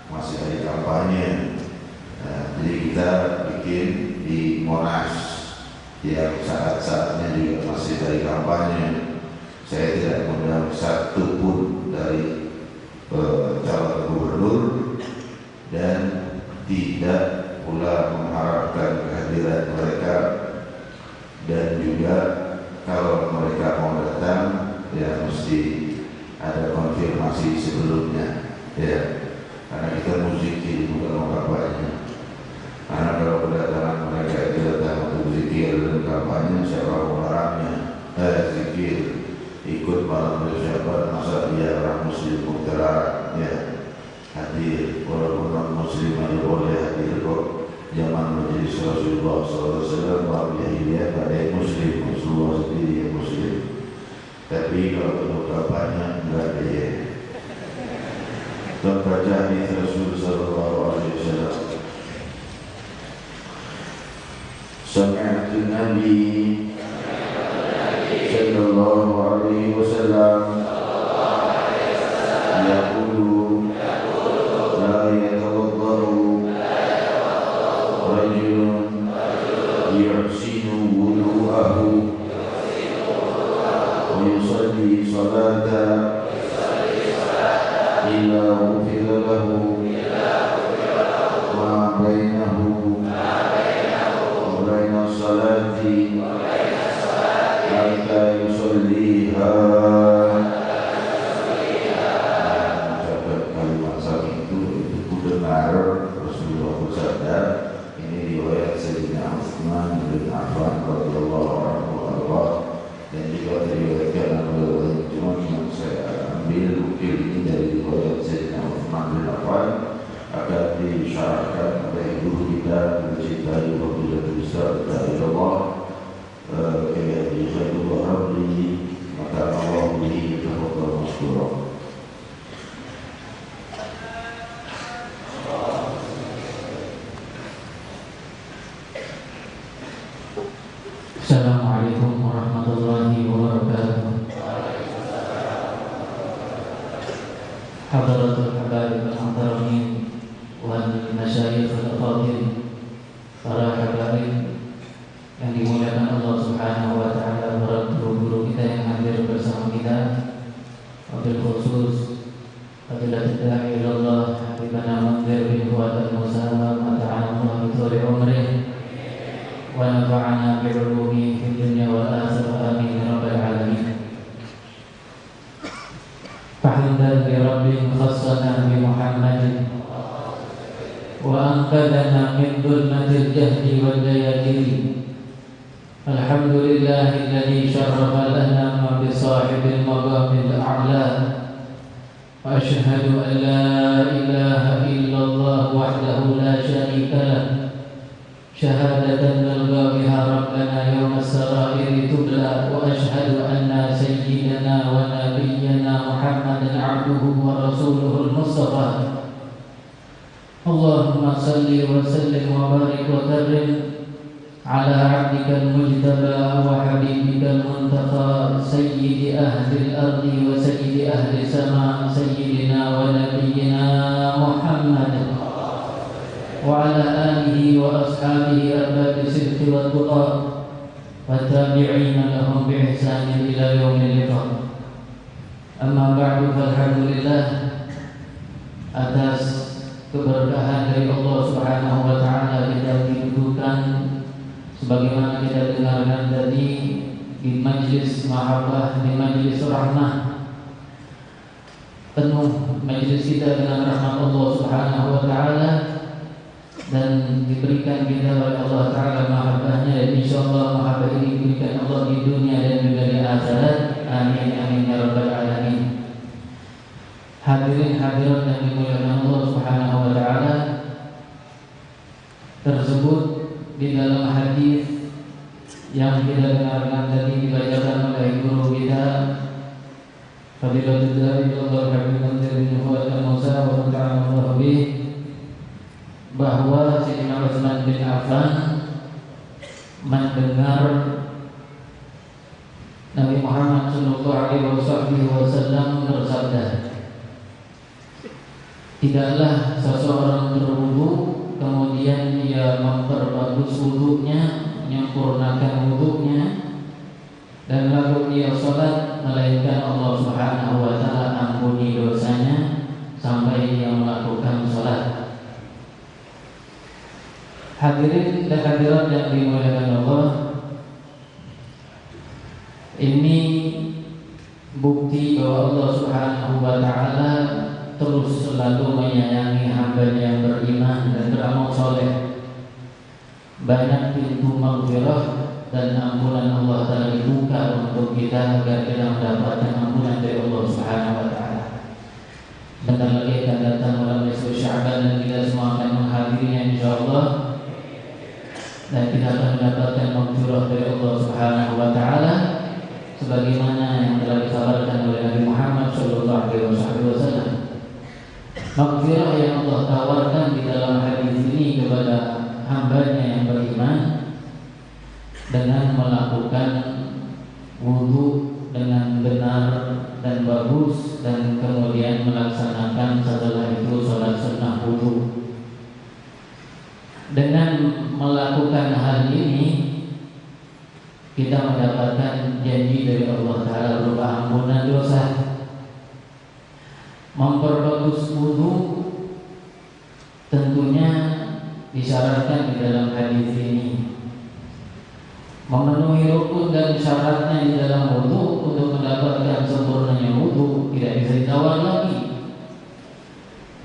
Masih hari kampanye, nanti kita bikin di Monas yang saat-saatnya juga masih dari kampanye. Saya tidak mengundang satu pun dari calon gubernur dan tidak pula mengharapkan kehadiran mereka, dan juga kalau mereka mau datang ya mesti ada konfirmasi sebelumnya ya, karena kita muzikir bukan kampanye. Karena kalau kedatangan mereka itu datang untuk zikir dan kampanye, siapa melarangnya? Zikir ikut malam bersyabat, masa dia orang muslim terlarang ya hadir, walaupun non muslim aja boleh hadir kok. Zaman majelis Rasulullah SAW bahwa jahiliyah pada yang muslim, Rasulullah sendiri yang muslim. Tapi kalau untuk kampanye enggak ada ya. Dan baca hadis Rasul sallallahu alaihi wasallam. Sami'tu Nabi sallallahu alaihi wasallam yaqulu la yatawaddaru rajulun yuhsinu wudu'ahu wa yusalli salata illa ghufira lahu ma bainahu wa baina salati hatta yusalliha. Mengucapkan kalimat saat itu kudengar Rasulullah bersabda, ini riwayat Sayyidina Utsman bin Affan radhiyallahu anhu dan juga diriwayatkan oleh cuma yang saya ambil bukti ini dari riwayat Sayyidina Utsman bin Affan akan disyarahkan oleh guru kita mencintai wabillahi besar dari Allah kayak di Khairul Rabbi maka Allah bihi tafadhal masykurah. Assalamualaikum warahmatullahi wabarakatuh. Hadratul habaib al-muhtaramin wal masyayikh al-fadil, para habaib yang dimuliakan Allah Subhanahu wa taala, para guru-guru kita yang hadir bersama kita, wabil khusus Fadilatul Da'i ilallah Habibana Munzir bin Fuad al-Musa mata'ala Allah bituli umrih wa nafa'ana bi'ulumi fid dunya wal akhirah, amin ya rabbal alamin. Fahimdan bi rabbin khassana bi Muhammadin wa anqadana min dhulmatil jahdi wal dayatiri. Alhamdulillahilladzi syarrafa al-anama bi sahibil maqamil a'la. Wa asyhadu an la ilaha illallah wahdahu la syarika lah. Syahadatan nalqa biha rabbana yawma as-sara'iri tubla. Wa asyhadu anna sayyidana wa nabiyyana Muhammadan abduhu wa rasuluhu al-mustafa. Allahumma salli wa sallim wa barik wa karrim ala abdika al-mujtaba wa habibika al-muntaqa sayyidi ahli al-ardi wa sayyidi ahli sama sayyidina wa nabiyyina Muhammad wa ala alihi wa ashabihi arbab sidqi wa tuqa wa tabi'ina lahum bi ihsanin ila yaumil liqa. Amma ba'du, alhamdulillah, atas keberkahan dari Allah Subhanahu wa taala kita didudukan sebagaimana kita dengarkan tadi di majlis mahabbah, di majlis rahmah, penuh majlis kita dengan rahmat Allah Subhanahu wa taala dan diberikan kita oleh Allah taala mahabbahnya, dan insyaallah mahabbah ini diberikan Allah di dunia dan juga di akhirat. Amin amin ya rabbal alamin. Hadirin hadirat yang dimuliakan Allah Subhanahu wa taala, tersebut di dalam hadis yang kita dengarkan tadi dibacakan oleh guru kita Fadilatul Da'i Allah Habib Munzir bin Fuad al-Musa wa ta'ala bih, bahwa Sayyidina Utsman bin Affan mendengar Nabi Muhammad sallallahu alaihi wasallam bersabda, tidaklah seseorang berwudu kemudian ia memperbagus wudunya, menyempurnakan wudunya, dan lalu dia sholat, melainkan Allah Subhanahu wa Ta'ala ampuni dosanya sampai dia melakukan sholat. Hadirin dan hadirat yang dimuliakan Allah, ini bukti bahwa Allah Subhanahu wa Ta'ala terus selalu menyayangi hamba yang beriman dan beramal soleh. Banyak pintu maghfirah dan ampunan Allah Ta'ala dibuka untuk kita agar kita mendapatkan ampunan dari Allah Subhanahu wa Ta'ala. Bentar lagi akan datang malam nisfu Sya'ban dan kita semua akan menghadirinya insyaallah, dan kita akan mendapatkan maghfirah dari Allah Subhanahu wa Ta'ala sebagaimana yang telah dikabarkan oleh Nabi Muhammad sallallahu alaihi wasallam. Maghfirah yang Allah tawarkan di dalam hadis ini kepada hambanya yang beriman dengan melakukan wudu dengan benar dan bagus, dan kemudian melaksanakan setelah itu sholat sunnah wudu. Dengan melakukan hal ini kita mendapatkan janji dari Allah Ta'ala berupa ampunan dosa. Memperbagus wudu tentunya disyaratkan di dalam hadis ini. Memenuhi rukun dan syaratnya di dalam wudu untuk mendapatkan sempurnanya wudu tidak bisa ditawar lagi.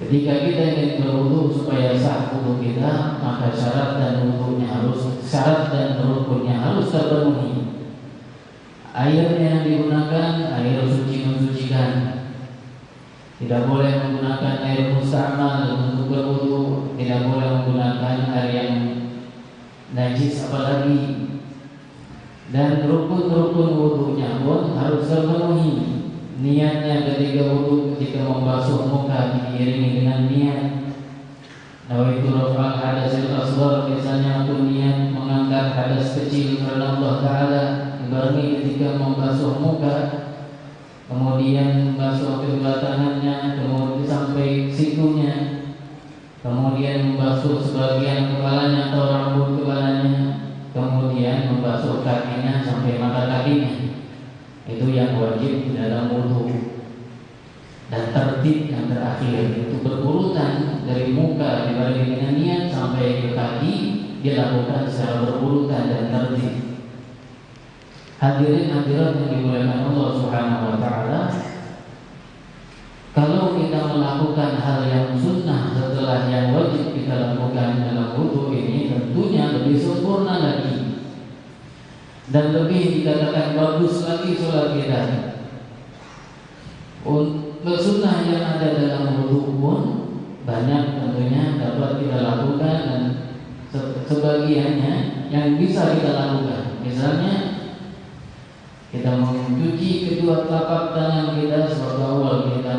Ketika kita ingin berwudu supaya sah wudu kita, maka syarat dan rukunnya harus terpenuhi. Airnya yang digunakan air suci mensucikan. Tidak boleh menggunakan air mustamal untuk berwudu, tidak boleh menggunakan air yang najis apalagi. Dan rukun-rukun wudunya pun harus terpenuhi. Niatnya ketika wudu, ketika membasuh muka diiringi dengan niat nawaitu rafa'al hadasil asghar, misalnya aku niat mengangkat hadas kecil karena Allah Ta'ala, dibarengi ketika membasuh muka, kemudian membasuh kedua tangannya, kemudian sampai situnya, kemudian membasuh sebagian kepalanya atau rambut kepalanya, kemudian membasuh kakinya sampai mata kakinya. Itu yang wajib dalam wudu. Dan tertib yang terakhir itu berurutan dari muka dibanding dengan niat sampai ke kaki, dilakukan secara berurutan dan tertib. Hadirin hadirat yang dimuliakan Allah Subhanahu wa Ta'ala, kalau kita melakukan hal yang sunnah setelah yang wajib kita lakukan dalam wudu ini, tentunya lebih sempurna lagi dan lebih dikatakan bagus lagi sholat kita. Sunnah yang ada dalam wudu pun banyak tentunya dapat kita lakukan, dan sebagiannya yang bisa kita lakukan. Misalnya kita mencuci kedua telapak tangan kita sebagai awal kita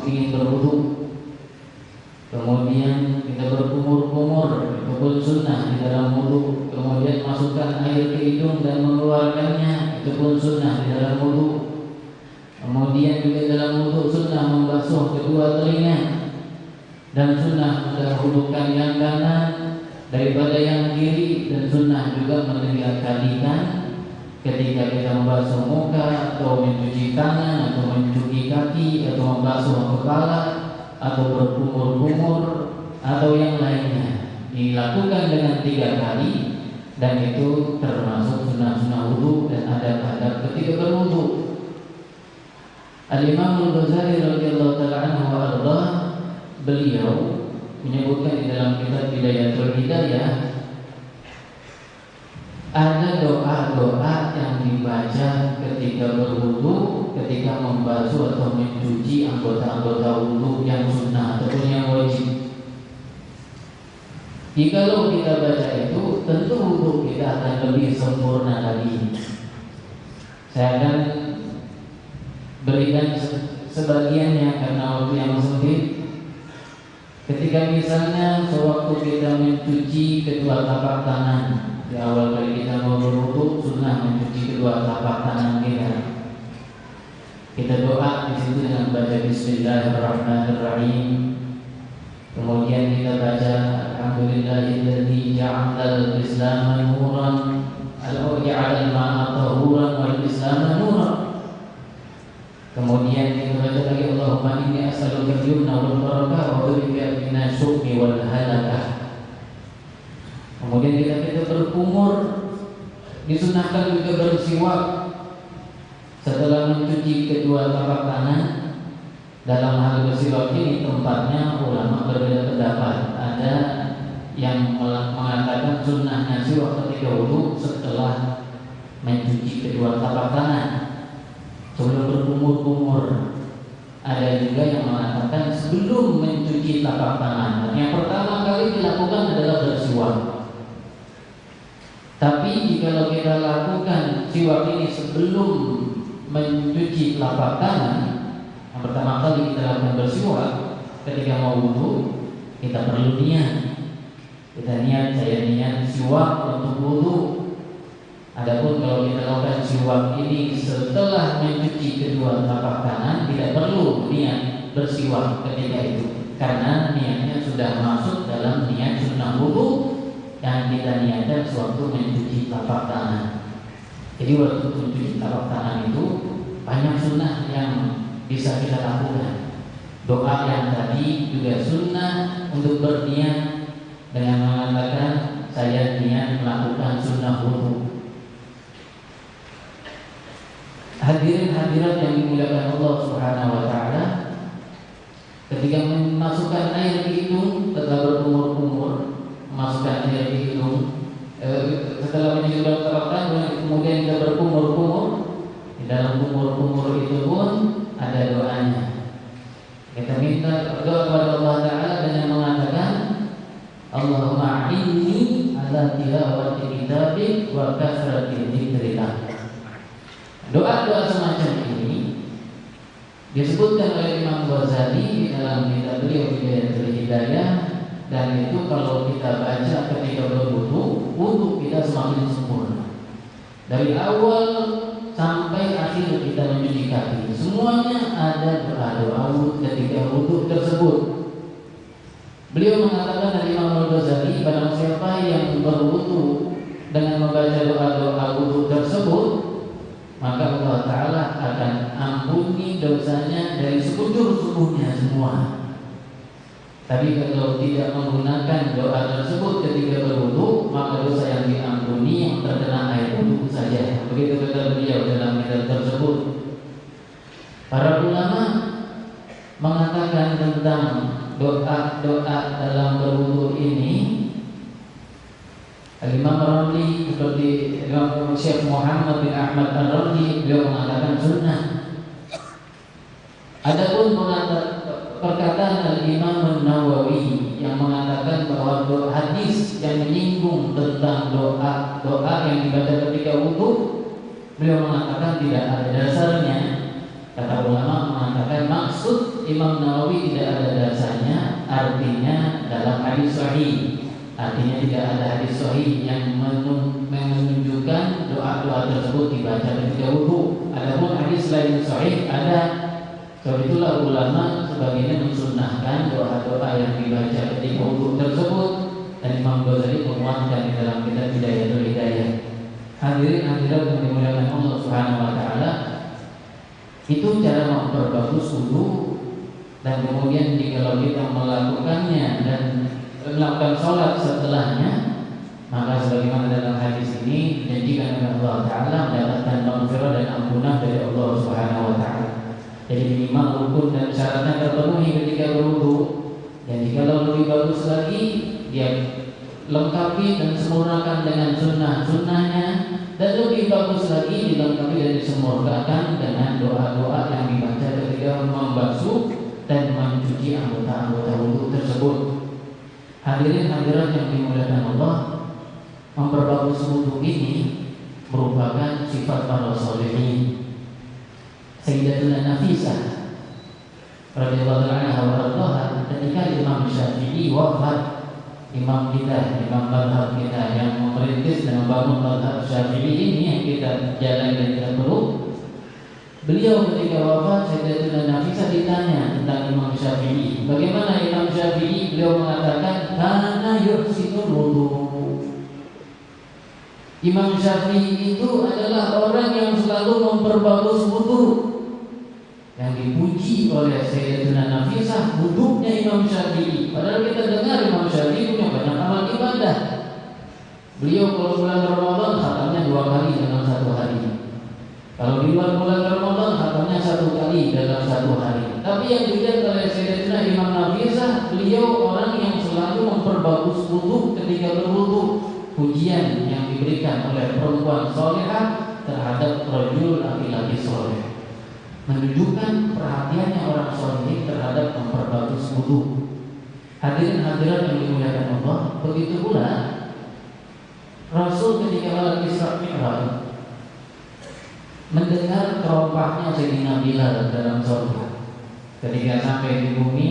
ingin berwudu. Kemudian kita berkumur-kumur, itu pun sunnah di dalam wudu. Kemudian masukkan air ke hidung dan mengeluarkannya, itu pun sunnah di dalam wudu. Kemudian juga dalam wudu sunnah membasuh kedua telinga, dan sunnah mendahulukan yang kanan daripada yang kiri, dan sunnah juga melihat-lihatkan ketika kita membasuh muka atau mencuci tangan atau mencuci kaki atau membasuh kepala atau berkumur-kumur atau yang lainnya, dilakukan dengan 3 kali, dan itu termasuk sunnah-sunnah wudu dan adab-adab ketika berwudu. Al-Imam Al-Ghazali radhiyallahu ta'ala anhu wa ardhah, beliau menyebutkan di dalam kitab Bidayatul Hidayah, ada doa-doa yang dibaca ketika berwudu, ketika membasuh atau mencuci anggota-anggota wudu yang sunnah ataupun yang wajib. Jikalau kita baca itu, tentu wudu kita akan lebih sempurna lagi. Saya akan berikan sebagiannya karena waktu yang sempit. Ketika misalnya sewaktu kita mencuci kedua telapak tangan, di awal kali kita mau berwudu, sunnah mencuci kedua telapak tangan kita. Kita doa di situ dengan baca Bismillahirrahmanirrahim. Kemudian kita baca alhamdulillahilladzi ja'alal islama nuran ja'alal ma'a tahuran wal islama nuran. Kemudian kita baca lagi Allahumma inni as'aluka al-yumna wal barakah wa a'udzu bika syuqi wal halakah. Kemudian kita berkumur, disunahkan juga bersiwak setelah mencuci kedua tapak tangan. Dalam hal bersiwak ini tempatnya ulama berbeda pendapat. Ada yang mengatakan sunnahnya siwak ketika wudu setelah mencuci kedua tapak tangan sebelum berkumur-kumur. Ada juga yang mengatakan sebelum mencuci tapak tangan. Yang pertama kali dilakukan adalah bersiwak. Tapi jika kita lakukan siwak ini sebelum mencuci telapak tangan, yang pertama kali kita lakukan bersiwak ketika mau wudu, kita perlu niat. Kita niat, saya niat siwak untuk wudu. Adapun kalau kita lakukan siwak ini setelah mencuci kedua telapak tangan, tidak perlu niat bersiwak ketika itu, karena niatnya sudah masuk dalam niat sunnah wudu yang kita niatkan sewaktu mencuci telapak tangan. Jadi waktu mencuci telapak tangan itu banyak sunnah yang bisa kita lakukan. Doa yang tadi juga sunnah untuk berniat dengan mengatakan saya niat melakukan sunnah wudu. Hadirin hadirat yang dimuliakan Allah Subhanahu wa taala, ketika memasukkan air di hidung setelah berkumur-kumur, masukkan air di hidung setelah menyudah telapak tangan, kemudian kita berkumur-kumur. Di dalam kumur-kumur itu pun ada doanya. Kita minta doa kepada Allah Ta'ala dengan mengatakan Allahumma inni ala tilawati kitabik wa kasrati dzikrika. Doa-doa semacam ini disebutkan oleh Imam Ghazali di dalam kitab beliau Bidayatul Hidayah. Dan itu kalau kita baca ketika berwudu, wudu kita semakin sempurna. Dari awal sampai akhir kita mencuci kaki, semuanya ada doa-doa ketika wudu tersebut. Beliau mengatakan dari Imam Ghazali, barang siapa yang berwudu dengan membaca doa-doa wudu tersebut, maka Allah Ta'ala akan ampuni dosanya dari sekujur tubuhnya semua. Tapi kalau tidak menggunakan doa tersebut ketika berwudu, maka dosa yang diampuni yang terkena air wudu saja. Begitu kata beliau dalam kitab tersebut. Para ulama mengatakan tentang doa-doa dalam berwudu ini. Imam Ramli seperti Imam Syekh Muhammad bin Ahmad Ar-Ramli, beliau mengatakan sunnah. Adapun perkataan Al-Imam An-Nawawi yang mengatakan bahwa hadis yang menyinggung tentang doa yang dibaca ketika wudu, beliau mengatakan tidak ada dasarnya. Kata ulama mengatakan maksud Imam Nawawi tidak ada dasarnya, artinya dalam hadis sahih. Artinya tidak ada hadis sahih yang menunjukkan doa-doa tersebut dibaca ketika wudu. Adapun hadis lain sahih ada. Sebab itulah ulama sebagian mensunnahkan doa-doa yang dibaca ketika wudu tersebut, dan Imam Ghazali menguatkan di dalam kitab Bidayatul Hidayah. Hadirin hadirat yang dimuliakan Allah Subhanahu wa taala, itu cara memperbagus wudu. Dan kemudian jika kita melakukannya dan melakukan sholat setelahnya, maka sebagaimana dalam hadis ini dijanjikan oleh Allah Ta'ala mendapatkan maghfirah dan ampunan dari Allah Subhanahu wa taala. Jadi minimal rukun dan syaratnya terpenuhi ketika berwudu. Dan jika lebih bagus lagi, dia lengkapi dan sempurnakan dengan sunnah-sunnahnya. Dan lebih bagus lagi dilengkapi dan disempurnakan dengan doa-doa yang dibaca ketika membasuh dan mencuci anggota-anggota wudu tersebut. Hadirin hadirat yang dimuliakan Allah, memperbagus wudu ini merupakan sifat para sholihin. Sayyidatuna Nafisah radhiyallahu anha wa radhaha, ketika Imam Syafi'i wafat, imam kita, imam mazhab kita yang merintis dan membangun mazhab Syafi'i ini yang kita jalan dan kita perlu, Beliau ketika wafat, Sayyidatuna Nafisah ditanya tentang Imam Syafi'i. Bagaimana Imam Syafi'i? Beliau mengatakan, kana yuhsinul wudu. Imam Syafi'i itu adalah orang yang selalu memperbagus wudu. Yang dipuji oleh Sayyidatuna Nafisah wudunya Imam Syafi'i. Padahal kita dengar Imam Syafi'i punya banyak amal ibadah. Beliau kalau bulan Ramadan khatamnya 2 kali dalam 1 hari. Kalau di luar bulan Ramadan khatamnya 1 kali dalam 1 hari. Tapi yang dilihat oleh Sayyidatina Imam Nafisah, beliau orang yang selalu memperbagus wudu ketika berwudu. Pujian yang diberikan oleh perempuan solehah terhadap rajul laki-laki soleh menunjukkan perhatiannya orang soleh terhadap memperbagus wudu. Hadirin hadirat yang dimuliakan Allah, begitu pula Rasul ketika malam Isra Mi'raj mendengar terompahnya Sayyidina Bilal dalam surga. Ketika sampai di bumi,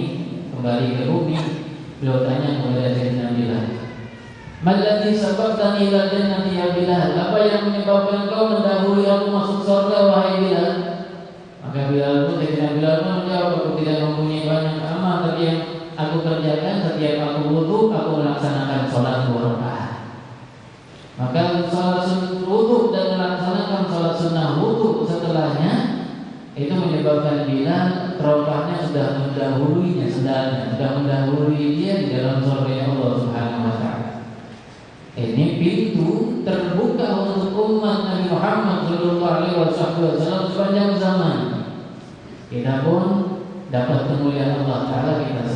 kembali ke bumi, beliau tanya kepada Sayyidina Bilal, "Malladzi sabaqtani ila jannati ya Bilal?" Apa yang menyebabkan kau mendahului aku masuk surga wahai Bilal? Maka Bilal pun Sayyidina Bilal pun menjawab, "Aku tidak mempunyai banyak amal, tapi yang aku kerjakan setiap aku wudu, aku melaksanakan sholat 2 rakaat." Maka sholat sunnah wudu dan melaksanakan sholat sunnah wudu setelahnya itu menyebabkan Bilal terompahnya sudah mendahuluinya, sendalnya sudah mendahului dia di dalam surga Allah Subhanahu wa taala. Ini pintu terbuka untuk umat Nabi Muhammad sallallahu alaihi wasallam sepanjang zaman. Kita pun dapat kemuliaan Allah taala kita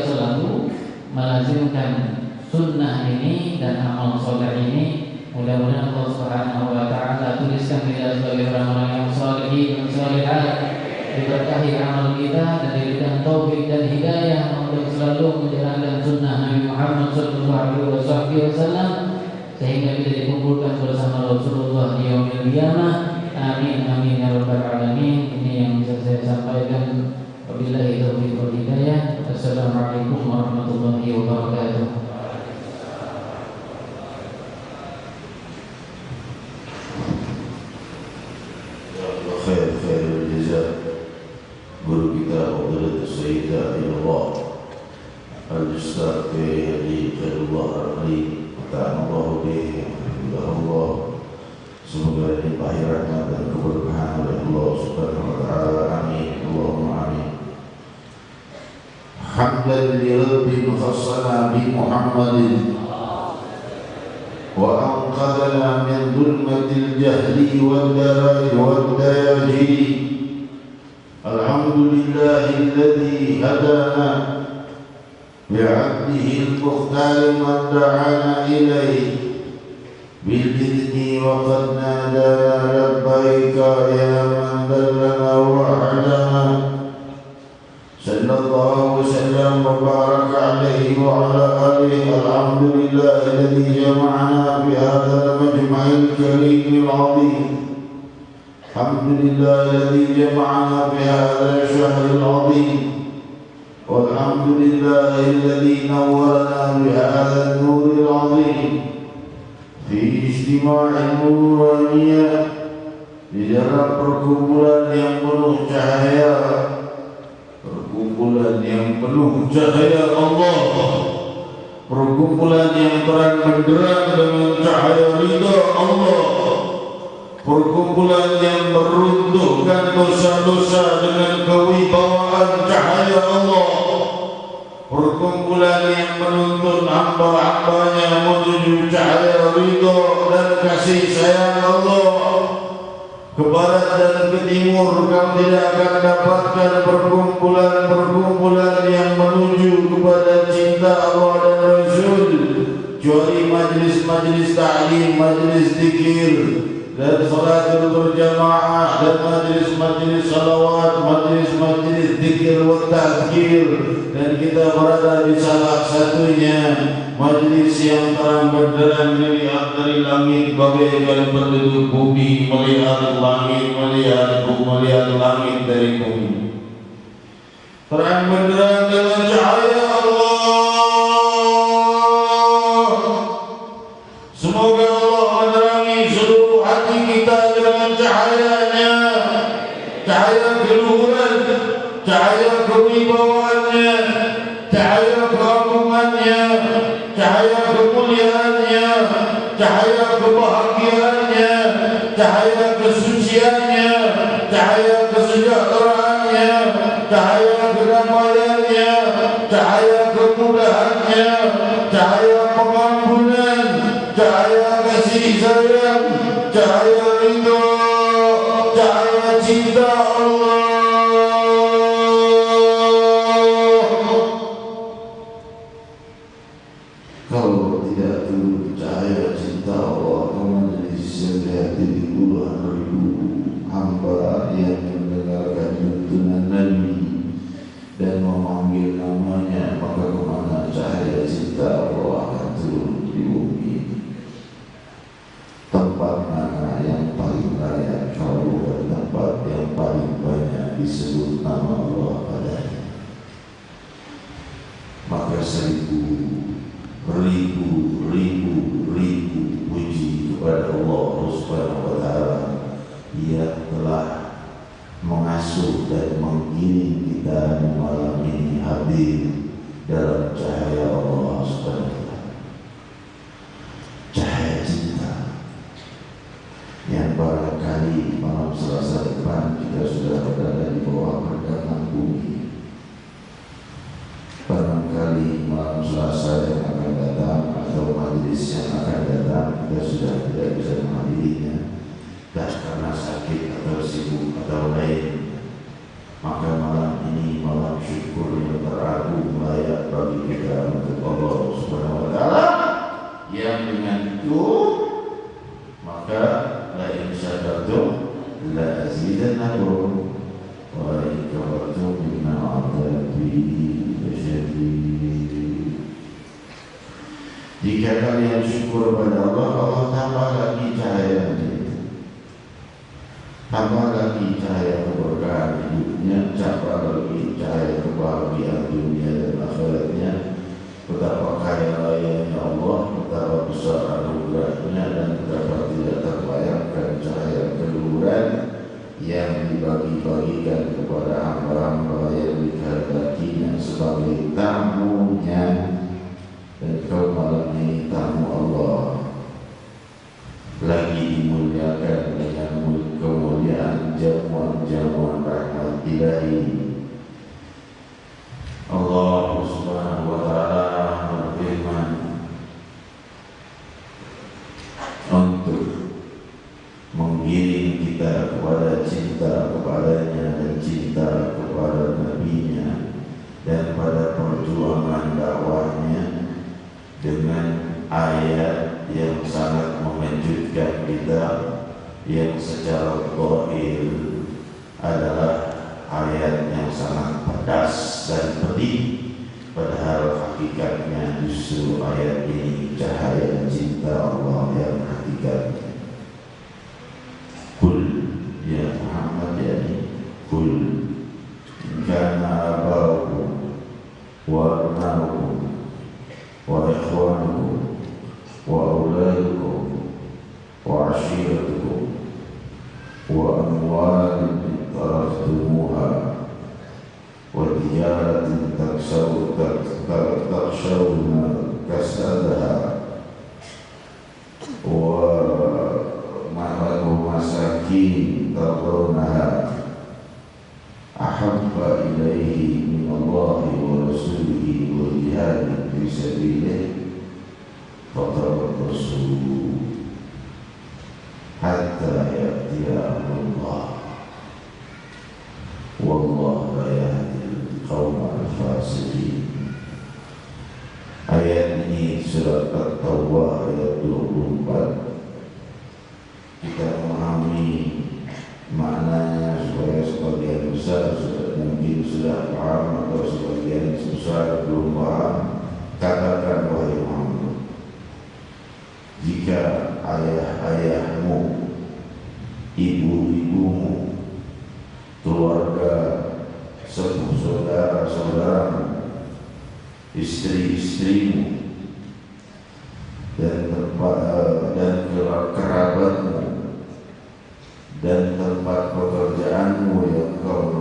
selalu melazimkan sunnah ini dan amal soleh ini. Mudah-mudahan Allah Subhanahu wa taala tuliskan kita sebagai orang-orang yang sholihin dan sholihat, diberkahi amal kita dan diberikan taufik dan hidayah untuk selalu menjalankan sunnah Nabi Muhammad sallallahu alaihi wasallam sehingga kita dikumpulkan bersama Rasulullah di yaumil qiyamah. Amin amin ya rabbal alamin. Ini yang bisa saya sampaikan. Wabillahi taufiq wal hidayah. Assalamualaikum warahmatullahi wabarakatuh. Khairul jazaa guru kita Fadilatul Sayyidah Allah Al-Ustaz Haji Khairullah Al-Ali ta'ala bih Allah. Semoga dilimpahi rahmat dan keberkahan oleh Allah Subhanahu wa taala. Amin. Allahumma amin. Hamdan li rabbil khassana bi Muhammadin وأنقذنا من ظلمة الجهل والدلال والدياجي. الحمد لله الذي هدانا بعبده المختار من دعانا إليه بالإذن وقد نادانا لبيك يا من دلنا وحدنا. صلى الله وسلم وبارك عليه وعلى آله. الحمد لله الذي جمعنا في هذا المجمع الكريم العظيم. الحمد لله الذي جمعنا في هذا الشهر العظيم. والحمد لله الذي نورنا بهذا النور العظيم في اجتماع النورانية di dalam perkumpulan yang penuh cahaya. Perkumpulan yang penuh cahaya Allah, perkumpulan yang terang benderang dengan cahaya ridha Allah, perkumpulan yang meruntuhkan dosa-dosa dengan kewibawaan cahaya Allah, perkumpulan yang menuntun hamba-hambanya menuju cahaya ridha dan kasih sayang Allah. Ke barat dan ke timur kamu tidak akan dapatkan perkumpulan-perkumpulan yang menuju kepada cinta Allah dan Rasul kecuali majlis-majlis ta'lim, majlis zikir dan salatul berjamaah dan majlis-majlis salawat, majlis-majlis zikir wa tazkir. Dan kita berada di salah satunya majlis yang terang benderang dilihat dari langit bagaikan penduduk bumi melihat langit, melihat langit dari bumi. Terang benderang dengan cahaya Allah. Semoga Allah menerangi seluruh hati kita dengan cahayanya. keluhuran, cahaya kewibawaannya, cahaya keagungannya, cahaya kemuliaannya, cahaya kebahagiaannya, cahaya kesuciannya, cahaya kesejahteraannya, cahaya kedamaiannya, cahaya kemudahannya, cahaya pengampunan, cahaya kasih sayang, cahaya ridho, cahaya cinta Allah. Kalau tidak turun cahaya cinta Allah, kemana disediakan di puluhan ribu hamba yang mendengarkan tuntunan Nabi dan memanggil namanya, maka kemana cahaya cinta Allah akan turun di bumi. Tempat mana yang paling layak kalau tempat yang paling banyak disebut nama Allah padanya, maka ribu puji kepada Allah Subhanahu wa Ta'ala yang telah mengasuh dan menggiring kita malam ini hadir dalam cahaya Allah Subhanahu wa Ta'ala, cahaya cinta yang barangkali malam Selasa depan kita sudah berada di bawah pergangan bumi. Barangkali malam Selasa yang akan datang atau majelis yang akan datang kita sudah tidak bisa menghadirinya, dan karena sakit atau sibuk atau lain, maka malam ini malam syukur yang teragung layak bagi kita untuk Allah Subhanahu wa Ta'ala, yang dengan itu maka la in syakartum la azidannakum wa la in kafartum inna 'adzabi. Jika kalian syukur pada Allah, Allah tambah lagi cahaya hidupnya, tambah lagi cahaya keberkahan hidupnya, tambah lagi cahaya kebahagiaan dunia dan akhiratnya. Betapa kaya rayanya Allah, betapa besar anugerahnya, dan betapa tidak terbayangkan cahaya keluhuran yang dibagi-bagikan kepada hamba-hamba yang dikehendakinya sebagai tamunya. Dan kau malam ini tamu Allah, lagi dimuliakan dengan kemuliaan jamuan-jamuan rahmat ilahi. Allah Subhanahu wa Ta'ala berfirman untuk menggiring kita kepada cinta kepadanya dan cinta kepada Nabi-Nya dan pada perjuangan dakwahnya, dengan ayat yang sangat mengejutkan kita, yang secara zahir adalah ayat yang sangat pedas dan pedih, padahal hakikatnya justru ayat ini cahaya cinta Allah yang hakikatnya. Kul ya Muhammad, yani kul in kana abaukum wa abnaukum wa ikhwanukum wa auladukum wa ashiratukum wa amwalin iqtaraftumuha wa tijaratin takshawna kasadaha wa masakin tardawnaha ahabba ilaihi min Allahi wa rasulihi wa jihadin fi sabilihi fatarabbasu hatta ya'tiya amrullah wallahu la yahdil qawmal fasiqin. Ayat ini surat At-Taubah ayat 24. Kita memahami maknanya supaya sebagian besar mungkin sudah paham atau sebagian besar belum paham. Katakan wahai Muhammad, jika ayah-ayahmu, ibu-ibumu, keluarga, sepupu saudara-saudaramu, istri-istrimu, dan kerabatmu, dan tempat pekerjaanmu yang kau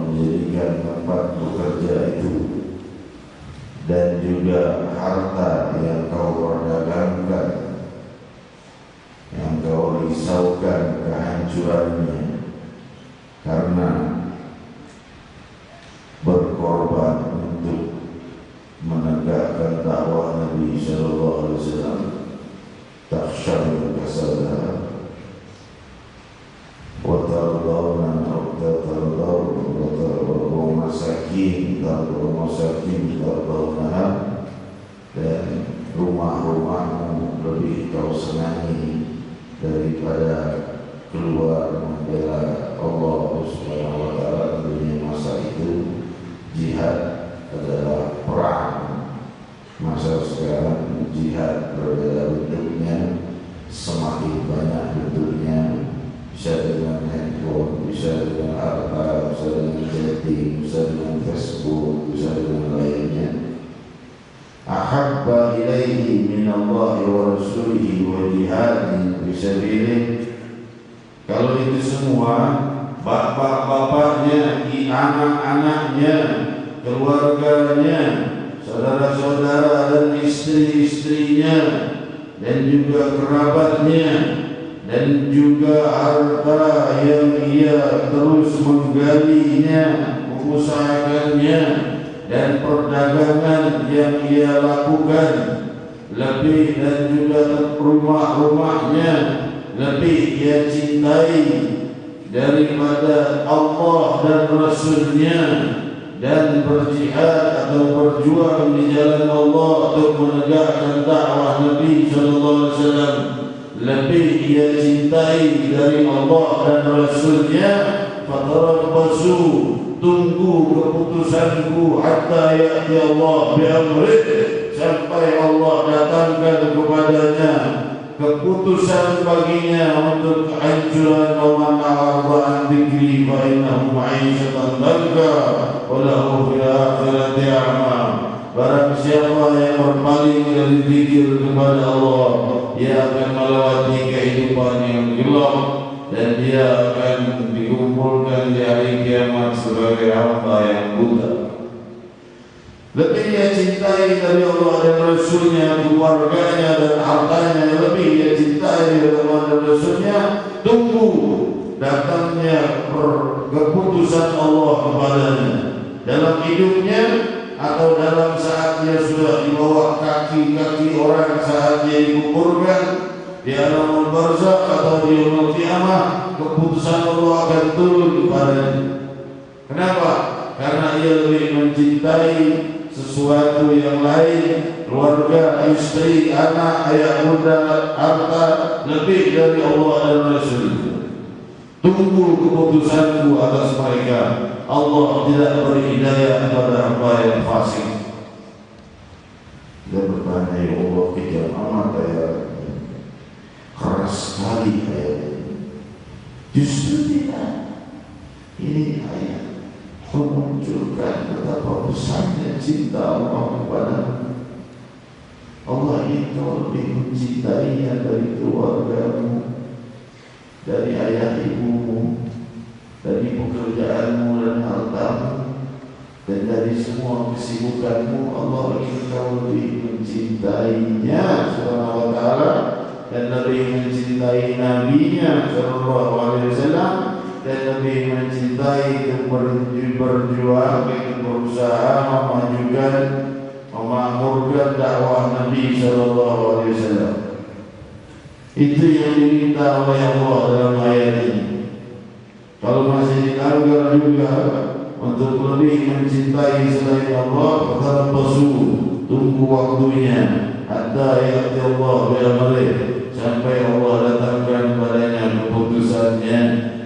kehancurannya karena berkorban untuk menegakkan dakwah Nabi sallallahu alaihi wasallam. Takhshawna kasada wa tardawna wa masakin tardawna, dan rumah-rumahmu lebih kau senangi daripada keluar membela Allah Subhanahu wa taala. Tentunya masa itu jihad adalah perang. Masa sekarang jihad berbeda bentuknya, semakin banyak bentuknya, bisa dengan handphone, bisa dengan harta, bisa dengan chatting, bisa dengan Facebook, bisa dengan lainnya. Ahabba ilaihi minallahi wa rasulihi wa jihadin fisabilih. Kalau itu semua, bapak-bapaknya, anak-anaknya, keluarganya, saudara-saudara dan istri-istrinya, dan juga kerabatnya, dan juga harta yang ia terus menggalinya, mengusahakannya, dan perdagangan yang ia lakukan, lebih, dan juga rumah-rumahnya lebih ia cintai daripada Allah dan Rasulnya, dan berjihad atau berjuang di jalan Allah untuk menegakkan dakwah Nabi sallallahu alaihi wasallam lebih ia cintai dari Allah dan Rasulnya. Fatarabbasu, tunggu keputusanku, hatta ya'ti Allah bi'amrih, sampai Allah datangkan kepadanya keputusan baginya untuk kehancuran. Wa man a'rada an dzikri fa innahu ma'isyatan dhanka wa lahu fil akhirati a'ma. Barang siapa yang berpaling dari zikir kepada Allah, ia akan melewati kehidupan yang gelap, dan dia akan dikumpulkan di hari kiamat sebagai hamba yang buta. Lebih ia cintai dari Allah dan Rasulnya, keluarganya dan hartanya, lebih ia cintai dari Allah dan Rasulnya. Tunggu datangnya keputusan Allah kepadanya dalam hidupnya, atau dalam saatnya sudah di bawah kaki-kaki orang saat dia dikuburkan di alam barzakh atau di yaumul qiyamah. Keputusan Allah akan turun kepadanya. Kenapa? Karena ia lebih mencintai sesuatu yang lain, keluarga, istri, anak, ayah, bunda, harta, lebih dari Allah dan Rasul. Tunggu keputusanku atas mereka. Allah tidak beri hidayah kepada hamba yang fasik. Dia bertanya, ya Allah, kejam amat ayat, keras sekali ayat ini. Justru tidak. Ini ayat memunculkan betapa besarnya cinta Allah kepada Allah. Ini kau lebih mencintainya dari keluargamu, dari ayah ibumu, dari pekerjaanmu dan hartamu, dan dari semua kesibukanmu. Allah ingin kau lebih mencintainya Subhanahu wa ta'ala, dan lebih mencintai Nabi-Nya sallallahu alaihi wasallam, dan lebih mencintai berjuang, berusaha memajukan, memakmurkan dakwah Nabi sallallahu alaihi wasallam. Itu yang diminta oleh Allah dalam ayat ini. Kalau masih dilanggar juga untuk lebih mencintai selain Allah, fatarabbasu, tunggu waktunya, hatta ya'ti Allah bi'amrih, sampai Allah datangkan padanya keputusannya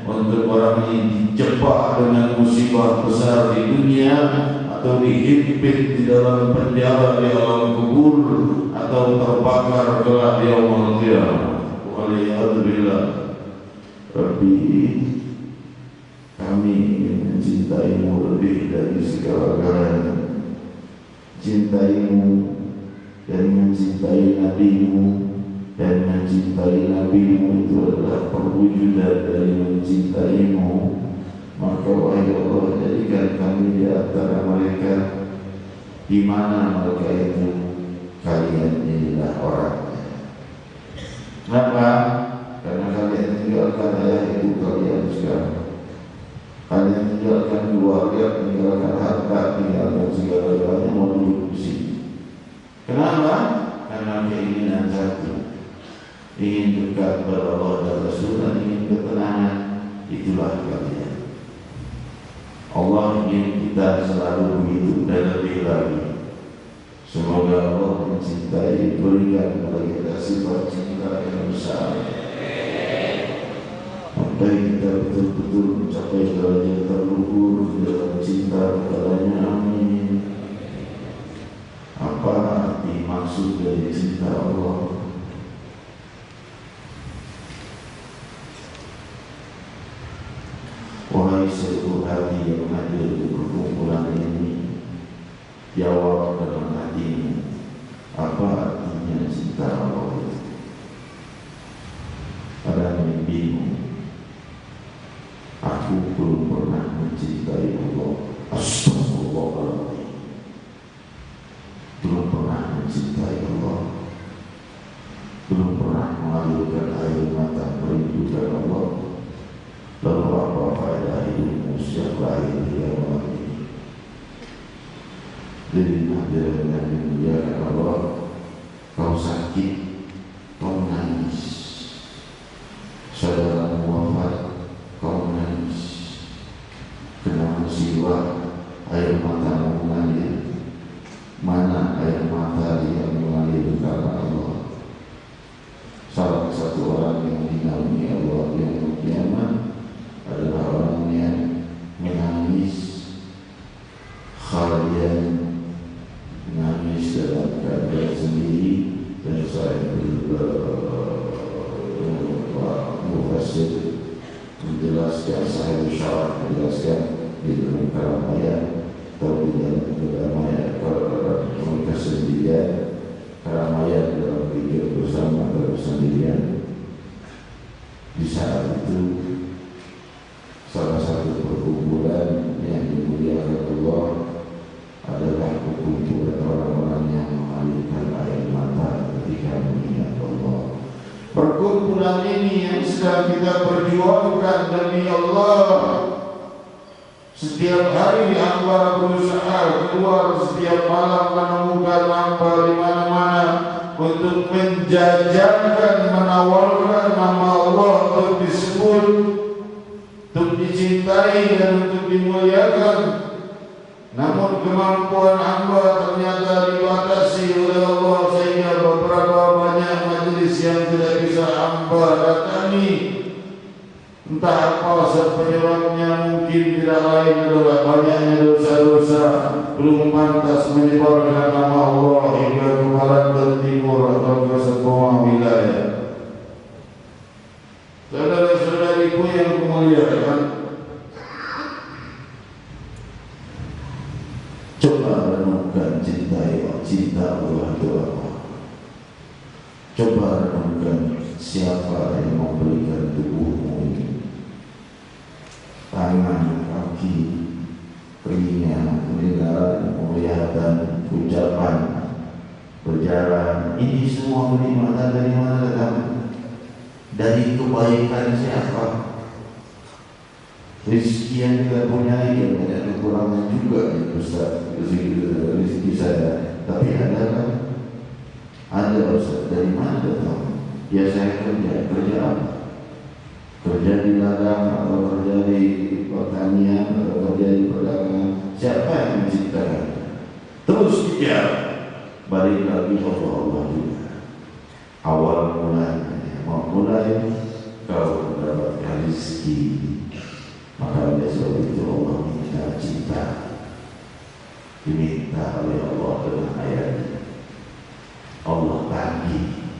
untuk orang ini dijebak dengan musibah besar di dunia, atau dihimpit di dalam penjara di alam kubur, atau terbakar kelak di yaumul qiyamah. Waliyadzubillah. Rabbi, kami ingin mencintaimu lebih dari segala-galanya. Cintaimu dan mencintai Nabi-Mu, dan mencintai Nabi-Mu itu adalah perwujudan dari mencintaimu. Maka wahai Allah, jadikan kami di antara mereka. Di mana mereka itu? Kalian inilah orangnya. Kenapa? Karena kalian meninggalkan ayah ibu kalian sekarang. Kalian meninggalkan keluarga, meninggalkan harta, meninggalkan segala-galanya menuju ke sini. Kenapa? Karena keinginan satu, ingin dekat kepada Allah dan Rasul dan ingin ketenangan. Itulah kalian. Allah ingin kita selalu begitu dan lebih lagi. Semoga Allah mencintai, berikan kepada kita sifat cinta yang besar, sampai kita betul-betul mencapai derajat terluhur dalam cinta kepadanya. Amin. Apa arti maksud dari cinta Allah? Wahai seluruh hati yang hadir di perkumpulan ini, jawab dalam hatimu, apa artinya cinta Allah itu? Pada mimpimu, aku belum pernah mencintai Allah. Astagfirullahaladzim. Belum pernah mencintai Allah, belum pernah mengalirkan air mata merindukan Allah. Lalu apa faedah hidupmu sejak lahir hingga malam ini? Jadi hadirin yang dimuliakan Allah, kau sakit, kau menangis. Saudaramu wafat, kau menangis. Kena musibah, air matamu mengalir. Mana air mata yang mengalir karena Allah? Salah satu orang yang meninggalkan Allah yang kiamat adalah orang yang menangis khalian, menangis dalam keadaan sendiri. Dan saya mufassir menjelaskan, saya syarah menjelaskan di dalam keramaian atau di dalam keramaian kesendirian, keramaian dalam pikir bersama atau sendirian. Di saat itu salah satu perkumpulan yang dimuliakan Allah adalah perkumpulan orang-orang yang mengalirkan air mata ketika mengingat Allah. Perkumpulan ini yang sedang kita perjuangkan demi Allah. Setiap hari hamba berusaha keluar, setiap malam menemukan hamba di mana-mana untuk menjajarkan, menawarkan nama Allah untuk disebut, untuk dicintai dan untuk dimuliakan. Namun kemampuan hamba ternyata dibatasi oleh Allah, sehingga beberapa banyak majelis yang tidak bisa hamba datangi. Entah apa penyebabnya, mungkin tidak lain adalah banyaknya dosa-dosa, belum pantas menyebarkan nama Allah hingga ke barat dan timur atau ke semua wilayah. Saudara-saudariku yang kumuliakan, coba renungkan cinta Allah itu apa. Coba renungkan siapa yang memberikan tubuhmu ini, tangan, kaki, telinga, pendengaran, penglihatan, ucapan, berjalan. Ini semua kenikmatan dari mana datang? Dari kebaikan siapa? Rezeki yang kita punya ini banyak kekurangan juga, Ustaz. Rezeki saya, tapi ada kan? Ada, Ustaz. Dari mana datang? Ya saya kerja apa? Kerja di ladang atau kerja di pertanian atau kerja di perdagangan. Siapa yang menciptakan? Terus kejar, balik lagi kepada Allah juga. Awal mulanya, mau mulai kau mendapatkan rezeki, maka oleh sebab itu Allah minta cinta, diminta oleh Allah dengan ayat. Allah tagih,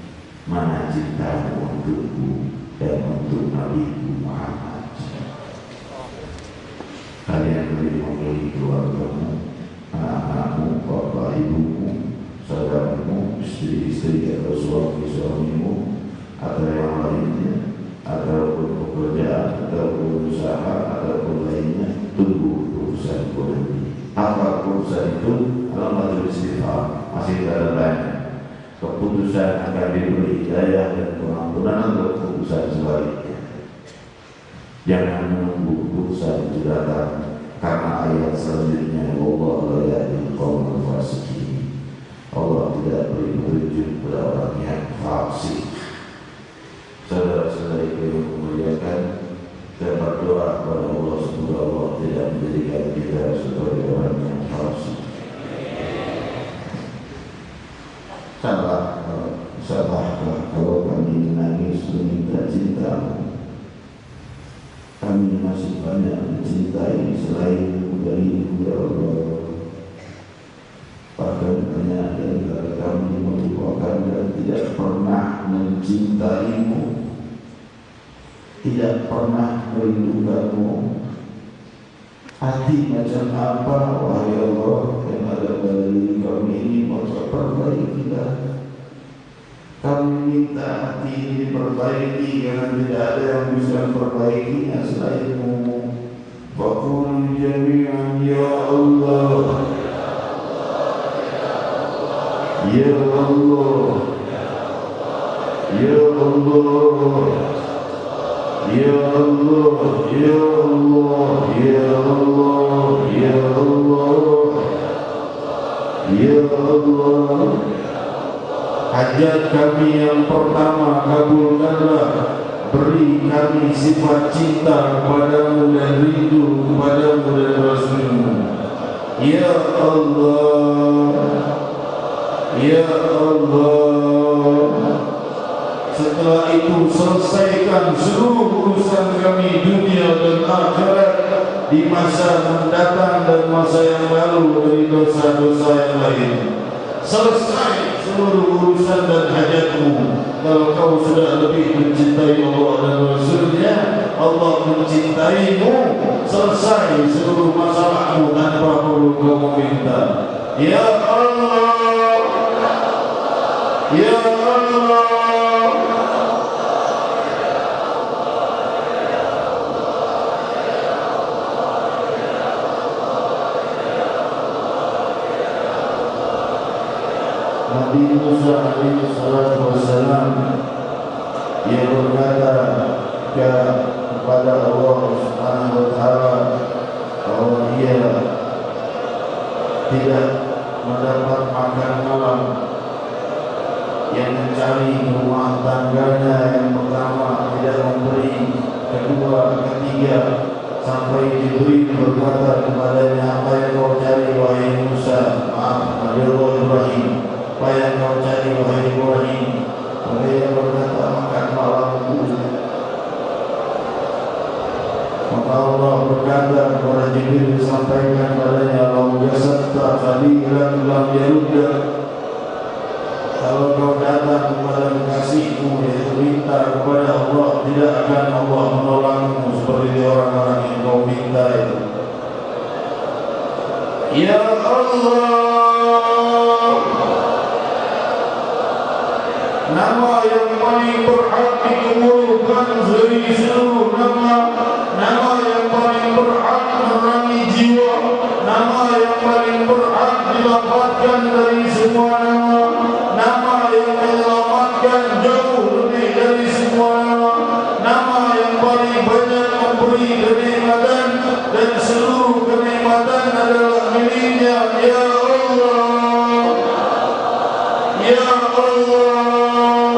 mana cintamu untukku dan untuk Nabi Muhammad. Kalian boleh memilih keluargamu, anak-anakmu, bapak ibumu, saudaramu, istri-istri atau suami-suamimu, atau yang lainnya, ataupun pekerjaan, ataupun usaha, ataupun lainnya. Tunggu urusan nanti. Apa urusan itu? Alamatul istighfar. Masih ada banyak. Keputusan akan diberi hidayah dan pengampunan untuk keputusan sebaliknya. Jangan menunggu keputusan itu datang, karena ayat selanjutnya wallahu la yahdil qaumal fasiqin. Allah tidak beri petunjuk kepada orang yang fasik. Saudara-saudari yang memuliakan, kita berdoa kepada Allah semoga Allah tidak menjadikan kita sebagai orang yang fasik. Salahkah kalau kami menangis meminta cintamu? Kami masih banyak mencintai selain darimu ya Allah. Bahkan banyak dari kami melupakan dan tidak pernah mencintaimu, tidak pernah merindukanmu. Hati macam apa wahai Allah yang ada pada diri kami ini, maka perbaikilah. Kami minta hati ini diperbaiki karena tidak ada yang bisa memperbaikinya selainmu. Faqul jami'an ya Allah, ya Allah, ya Allah, ya Allah, ya Allah, ya Allah, ya Allah, ya Allah. Hajat kami yang pertama kabulkanlah, beri kami sifat cinta kepadamu dan rindu kepadamu dan Rasulmu. Ya Allah, ya Allah. Setelah itu selesaikan seluruh urusan kami dunia dan akhirat di masa mendatang dan masa yang lalu dari dosa-dosa yang lain. Selesai seluruh urusan dan hajatmu. Kalau kau sudah lebih mencintai Allah dan Rasulnya, Allah mencintaimu. Selesai seluruh masalahmu tanpa perlu kau meminta. Ya Allah, ya Allah. Nabi Musa alaihi salatu wassalam, ia berkata kepada Allah Subhanahu wa taala bahwa ia tidak mendapat makan malam, yang mencari rumah tangganya yang pertama tidak memberi, kedua, ketiga, sampai Jibril berkata kepadanya, apa yang kau cari wahai Musa? Maaf, Nabi Ibrahim, apa yang kau cari wahai Ibrahim? Maka ia berkata, makan malamku. Maka Allah berkata kepada Jibril, sampaikan padanya, lau jasadta khalilan lam yarudda. Kalau kau datang kepada kekasihmu, yaitu minta kepada Allah, tidak akan Allah menolongmu seperti orang-orang yang kau minta itu. Ya Allah, nama yang paling berhak dikemuliakan dari seluruh nama, nama yang paling berhak menerangi jiwa, nama yang paling berhak dilapatkan dari semua nama, nama yang menyelamatkan jauh lebih dari semua nama, nama yang paling banyak memberi kenikmatan dan seluruh kenikmatan adalah miliknya. Ya Allah, ya Allah,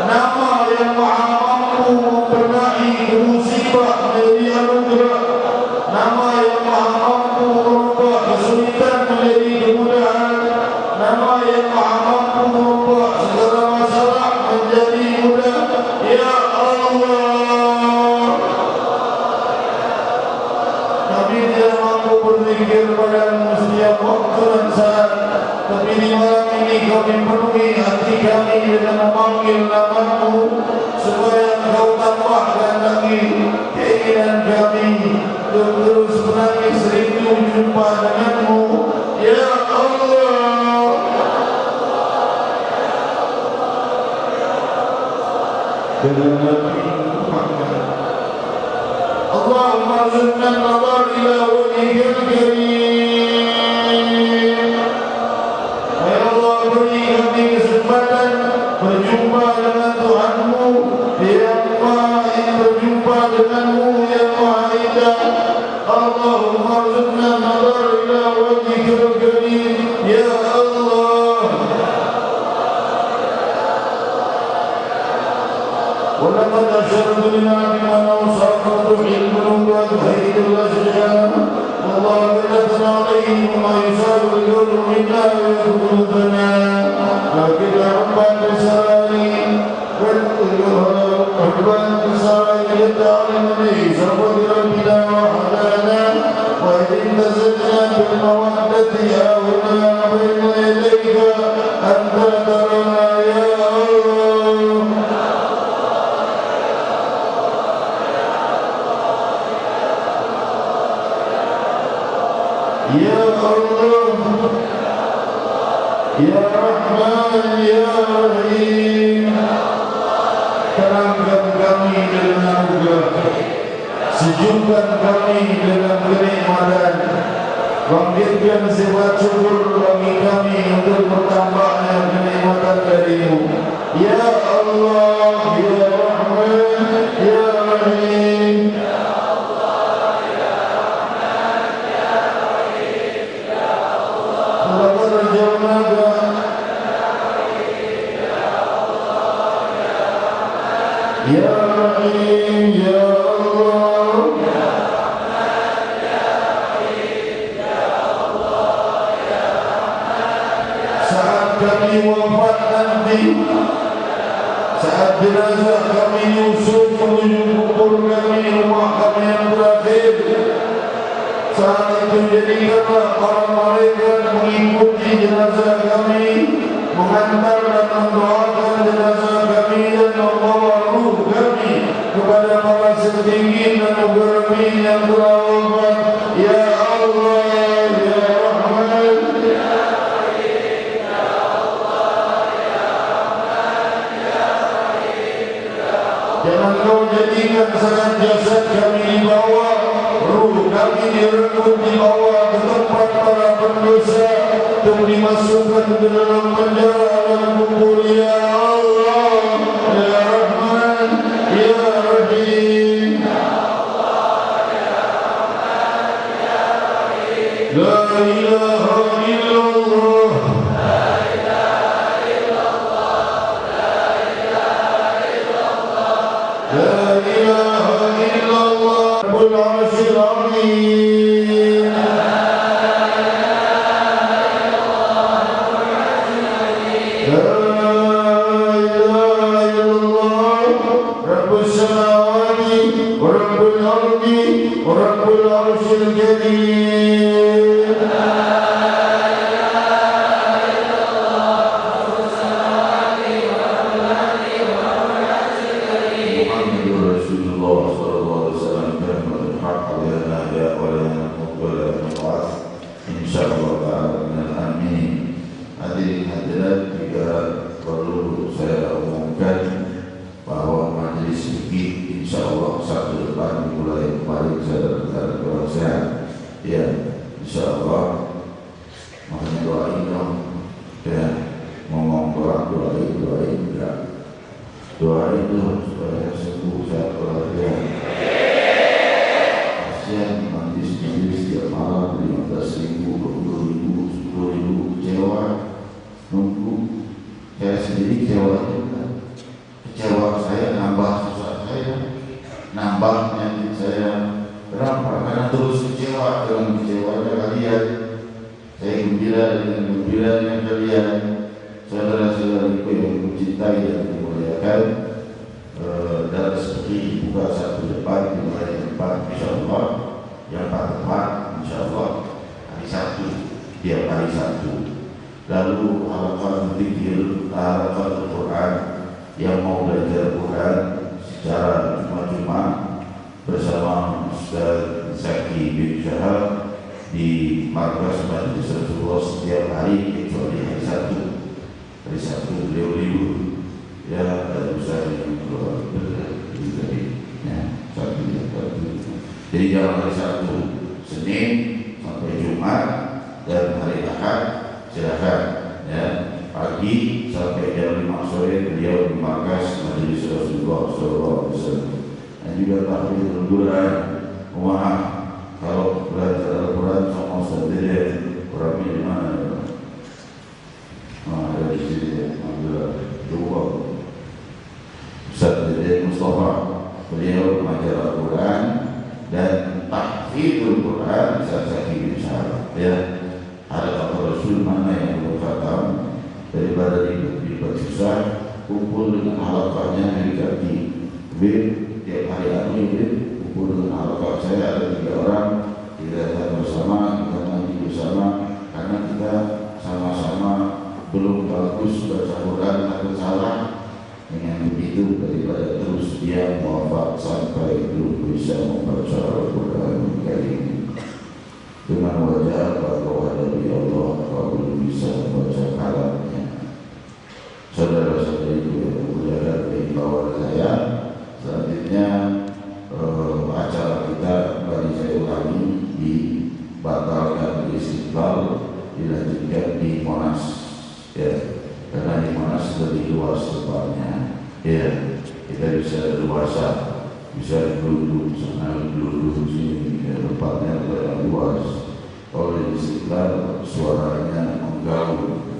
nama yang maha mampu membenahi musibah menjadi anugerah, nama yang maha mampu merubah kesulitan menjadi kemudahan, nama yang maha mampu merubah segala masalah menjadi mudah. Ya Allah, kami tidak mampu berzikir padamu setiap waktu dan saat, tapi di malam ini kami penuhi hati kami dengan memanggil namamu, supaya engkau tambahkan lagi keinginan kami untuk terus menangis rindu jumpa denganmu. Ya Allah, dengan Nabi Muhammad, Allahumma zidna nazar ila wajhikal karim. Ya Allah, beri kami kesempatan berjumpa dengan Tuhanmu yang maha berjumpa ولقد أشرت لنا بما وصفت علم الأمة خير الأشياء والله جلتنا عليه وما يشاء الجر منا ويكون ثناء لكن ربنا سراني ربنا سراني يتعلمني سبب ربنا وحدانا وإن تزدنا بالمودة يا هنا بين يديك أنت ترنا يا الله يا الله يا رحمن يا رحيم terangkan kami dengan anugerah, sejukkan kami dengan kenikmatan, bangkitkan sifat syukur bagi kami untuk bertambahnya kenikmatan darimu. Ya Allah, ya Rahman, ya Rahim. Ya Rahim, Ya Allah, Ya Rahman, Ya Rahim, Ya Allah, Ya Rahman, Ya Rahim. Saat kami wafat nanti, saat jenazah kami nyusul menuju kubur kami, rumah kami yang terakhir, saat itu jadikanlah para malaikat mengikuti jenazah kami, mengantar dan mendoakan jenazah kami dan membawa ruh kami kepada para setinggi dan bermin yang telah wafat. Ya Allah, Ya Rahman, Ya Rahim, Ya Allah, Ya Rahman, Ya Rahim, Ya Allah. Jangan kau jadikan saat jasad kami dibawa, ruh kami direnggut dibawa ke tempat para pendosa untuk dimasukkan ke dalam penjara dan kubur. Ya Allah, Ya Rahman, Ya Rahim. Ya Allah, Ya Rahman, Ya Rahim. La ilaha illallah, La ilaha illallah, La ilaha illallah, La ilaha illallah. Rabbul Arsyil Azim. ورب العرش الكريم لا إله إلا الله رب السماوات ورب الأرض ورب العرش الكريم محمد رسول الله صلى الله عليه وسلم كلمة الحق لنا يا ولنا ولا نبعث إن شاء الله تعالى من الآمين. Hadirin hadirat, juga perlu saya umumkan bahwa majelis fikih insyaallah Sabtu depan dimulai. Kemarin saya dengar kurang sehat, ya insyaallah makanya doain dong, ya ngomong doain enggak, doa itu supaya sembuh sehat walafiat. Kasihan majelis tiap malam 15.000, 20.000, 10.000 kecewa nunggu. Saya sendiri kecewa saya nambah susah saya, nambah penyakit saya. Kenapa? Karena terus kecewa dengan kecewanya kalian. Saya gembira dengan gembiranya kalian, saudara-saudariku yang mencintai dan dimuliakan. Dan seperti buka Sabtu depan dimulai tempat insyaallah, yang tepat insyaallah hari Sabtu, tiap hari Sabtu. Lalu halaman zikir, halaman Al-Quran, yang mau belajar Quran secara cuma-cuma bersama Ustaz Zaki bin Syahab di Markas Majelis Rasulullah setiap hari kecuali hari Sabtu. Hari Sabtu beliau libur, ya ada Ustaz yang keluar dari Sabtu. Jadi dalam hari Sabtu, Senin sampai Jumat dan hari Ahad silakan, ya pagi sampai jam 5 sore beliau di Markas Majelis Rasulullah SAW. Dan juga tahfidzul Quran. Maaf kalau belajar Al-Quran sama Ustaz Dede, orangnya di mana? Ada di sini, alhamdulillah. Ustaz Dede Mustafa. Beliau mengajar Al-Quran dan tahfidzul Quran saya bicara. Ya, ada kata Rasul mana yang belum khatam daripada ribet susah, kumpul dengan halaqahnya dari kaki bin tiap hari bin kumpul dengan halaqah saya ada 3 orang, kita datang bersama, kita ngaji bersama, karena kita sama-sama belum bagus baca Quran, takut salah. Dengan begitu daripada terus dia muafak sampai belum bisa membaca Al-Quran kali ini. Dengan wajah bahwa dari Allah kau belum bisa membaca kalamnya. Saudara-saudari yang berjalan di bawah saya, selanjutnya acara kita kembali saya ulangi dibatalkan di Istiqlal, dilanjutkan di Monas. Ya, karena di Monas lebih luas tempatnya. Ya, kita bisa luasa, bisa duduk sana, duduk sini, tempatnya lebih luas. Kalau di Istiqlal suaranya menggaul,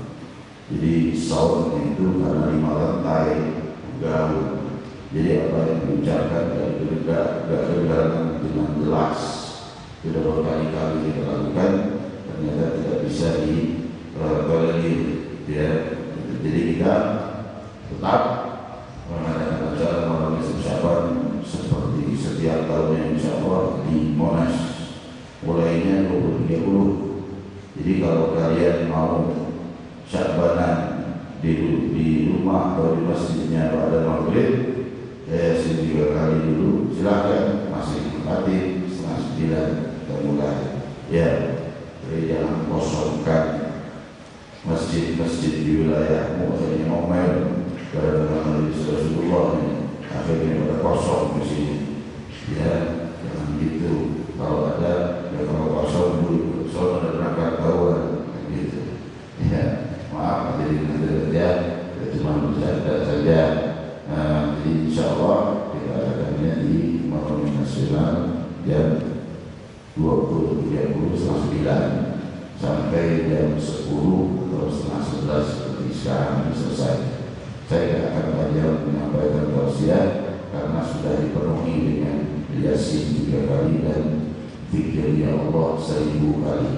jadi sound itu karena 5 lantai menggaul. Jadi apa yang diucapkan gak kedengaran dengan jelas. Sudah berkali-kali kita lakukan, ternyata tidak bisa ditolerir. Ya, jadi kita tetap mengadakan acara malam Syaban seperti setiap tahunnya insya Allah di Monas, mulainya 20-30. Jadi kalau kalian mau Syabanan di rumah atau di masjidnya pada maghrib, sini 3 kali dulu, silakan, masih dikati 8:30 kita mulai. Ya, jadi jangan kosongkan masjid-masjid di wilayahmu, akhirnya ngomel karena hadis Rasulullah akhirnya pada kosong di sini. Ya, jangan gitu. Kalau ada, ya kalau kosong dulu, soalnya ada berangkat kawan, gitu. Ya, maaf, jadi nanti ya, cuma bercanda saja. Jadi insya Allah kita adakannya di Malam Nasional jam 20.30 sampai jam 10 atau setengah 11 seperti sekarang selesai. Saya tidak akan banyak menyampaikan tausiah karena sudah dipenuhi dengan Yasin 3 kali dan Zikir ya Allah 1000 kali.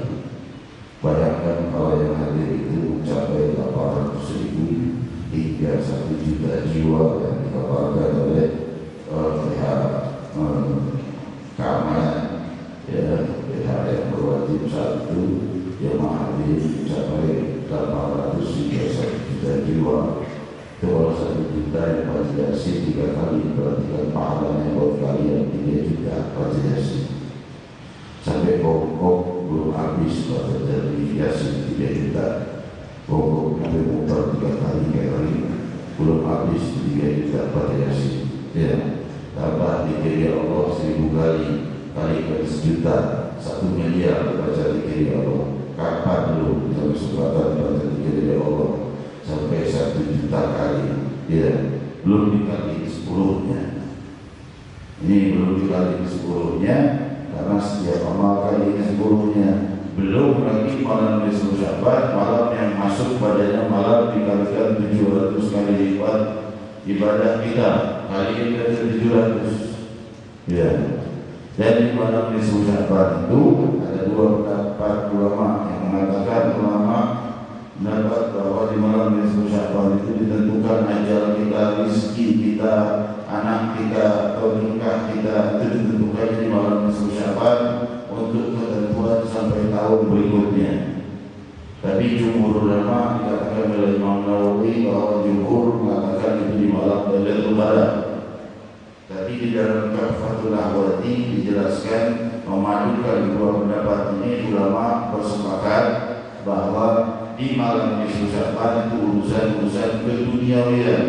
Bayangkan kalau yang hadir itu mencapai 800.000 hingga 1 juta jiwa yang dikepalkan oleh pihak keamanan, ya, pihak yang berwajib saat itu jemaah hadir mencapai 800 hingga 1 juta jiwa. Kalau 1 juta yang baca Yasin 3 kali, perhatikan pahalanya buat kalian 3 juta baca Yasin. Sampai pokok belum habis baca Yasin 3 juta. Pokok sampai muter 3 kali belum habis 3 juta baca Yasin. Ya, tambah dikiri Allah 1000 kali, kalikan 1 juta, 1 miliar baca dikiri Allah. Kapan dulu bisa kesempatan baca dikiri Allah sampai 1 juta kali? Ya, belum dikali 10-nya. Ini belum dikali 10-nya, karena setiap amal kali ini 10-nya. Belum lagi malam nisfu Syaban, malam yang masuk padanya malam dikalikan 700 kali lipat ibadah kita. Kali ini ada 700. Ya. Dan di malam nisfu Syaban itu ada 2 pendapat ulama yang mengatakan, mendapat bahwa di malam nisfu Syaban itu ditentukan ajal kita, rezeki kita, anak kita atau nikah kita, itu ditentukannya di malam nisfu Syaban untuk ketentuan sampai tahun berikutnya. Tapi jumhur ulama dikatakan oleh Imam Nawawi bahwa jumhur mengatakan itu di malam Lailatul Qadar. Tapi di dalam Tuhfatul Ahwazi dijelaskan, memadukan 2 pendapat ini, ulama bersepakat bahwa di malam nisfu Syaban itu urusan-urusan keduniawian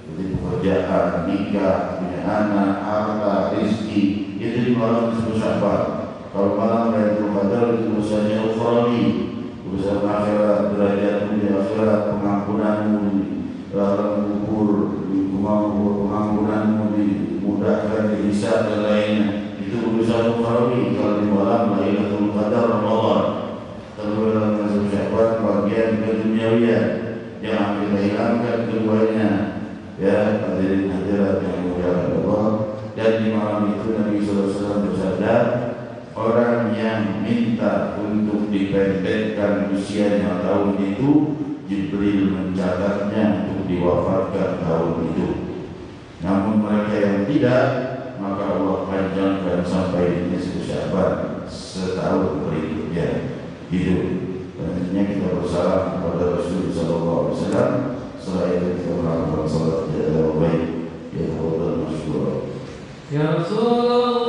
seperti pekerjaan, nikah, punya anak, harta, rezeki, itu di malam nisfu Syaban. Kalau malam Lailatul Qadar itu urusannya ukhrawi, urusan akhirat, derajatmu di akhirat, pengampunanmu di dalam kubur, pengampunanmu dimudahkan di hisab dan lainnya. Itu urusan ukhrawi. Kalau di malam Lailatul Qadar Ramadan, kalau dalam nisfu Syaban bagian keduniawian, jangan kita hilangkan keduanya. Ya, hadirin hadirat yang mulia usianya tahun itu, Jibril mencatatnya untuk diwafatkan tahun itu. Namun mereka yang tidak, maka Allah panjangkan sampai nisfu Sya'ban, setahun berikutnya hidup. Selanjutnya kita bersalam kepada Rasul sallallahu alaihi wasallam. Setelah itu kita melakukan salat jadah baik. Ya Allah masyhur. Ya Rasulullah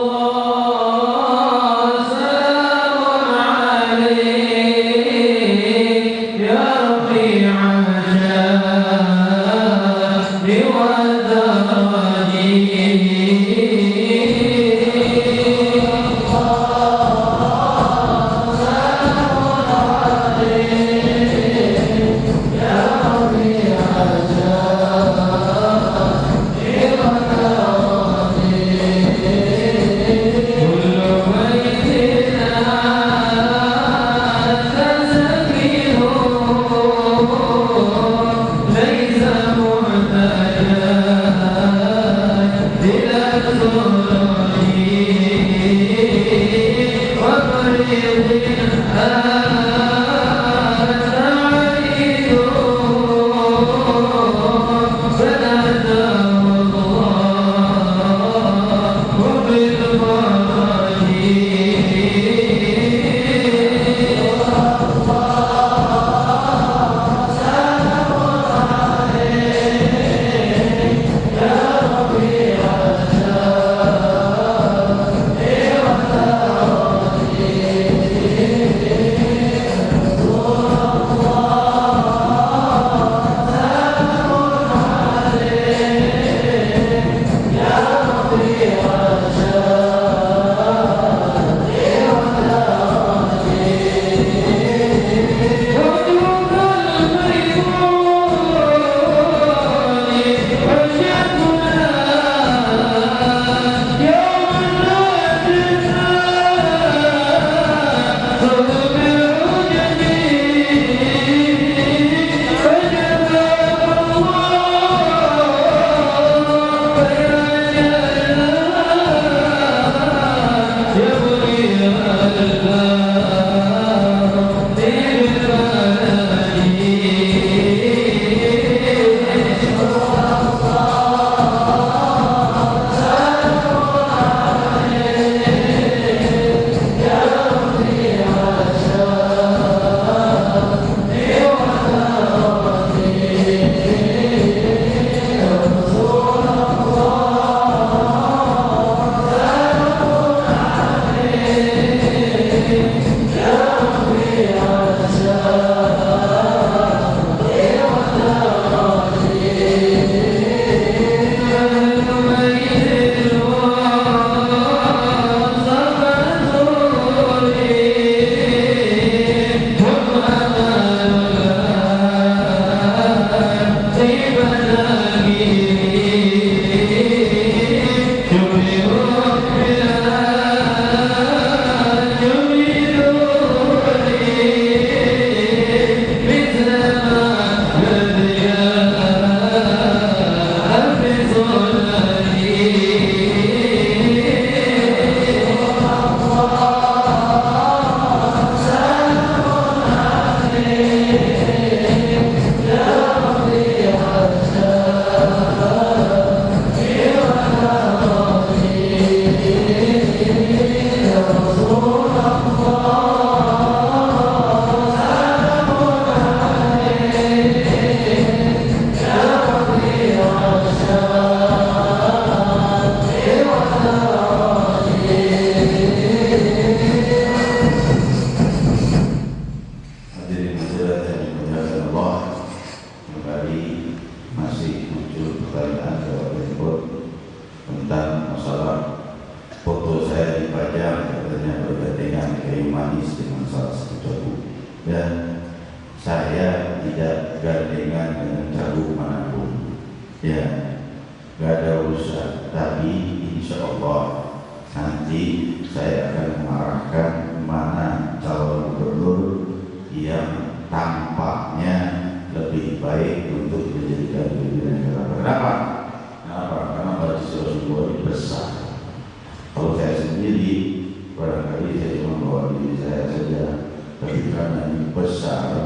besar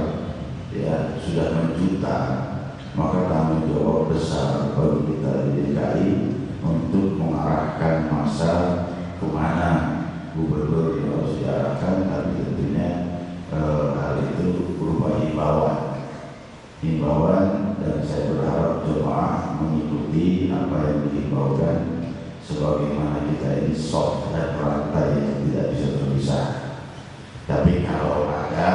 jutaan, maka tanggung jawab besar bagi kita di DKI untuk mengarahkan masa kemana gubernur yang harus diarahkan, tapi tentunya hal itu berupa himbauan, dan saya berharap jemaah mengikuti apa yang dihimbaukan, sebagaimana kita ini soft dan rantai yang tidak bisa terpisah. Tapi kalau ada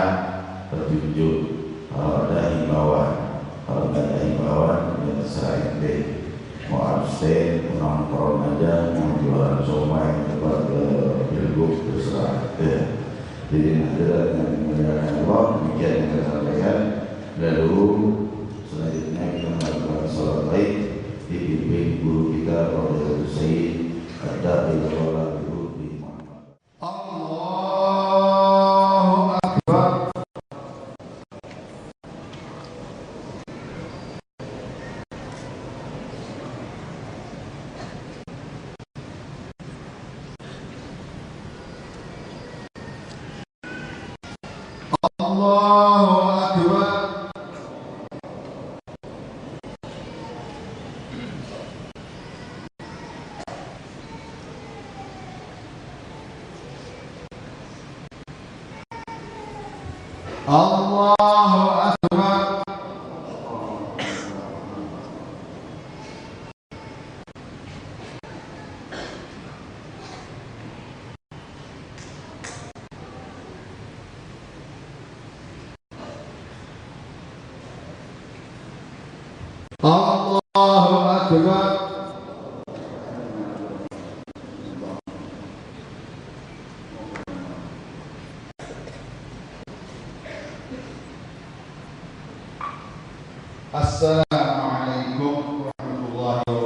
petunjuk, kalau ada himbauan, kalau tidak ada himbauan, ya terserah ente. Mau abstain, mau nongkrong aja, mau jualan somai, tempat pilgub, terserah. Jadi nanti dengan memuliakan Allah, demikian yang saya sampaikan. Lalu selanjutnya kita melakukan sholat baik dipimpin guru kita Prof. Sayyid Ad-Dabil Wala Guru di Muhammad. Allahu Akbar. Allahu Akbar. Allahu Akbar. Allahu Akbar. Assalamualaikum warahmatullahi wabarakatuh.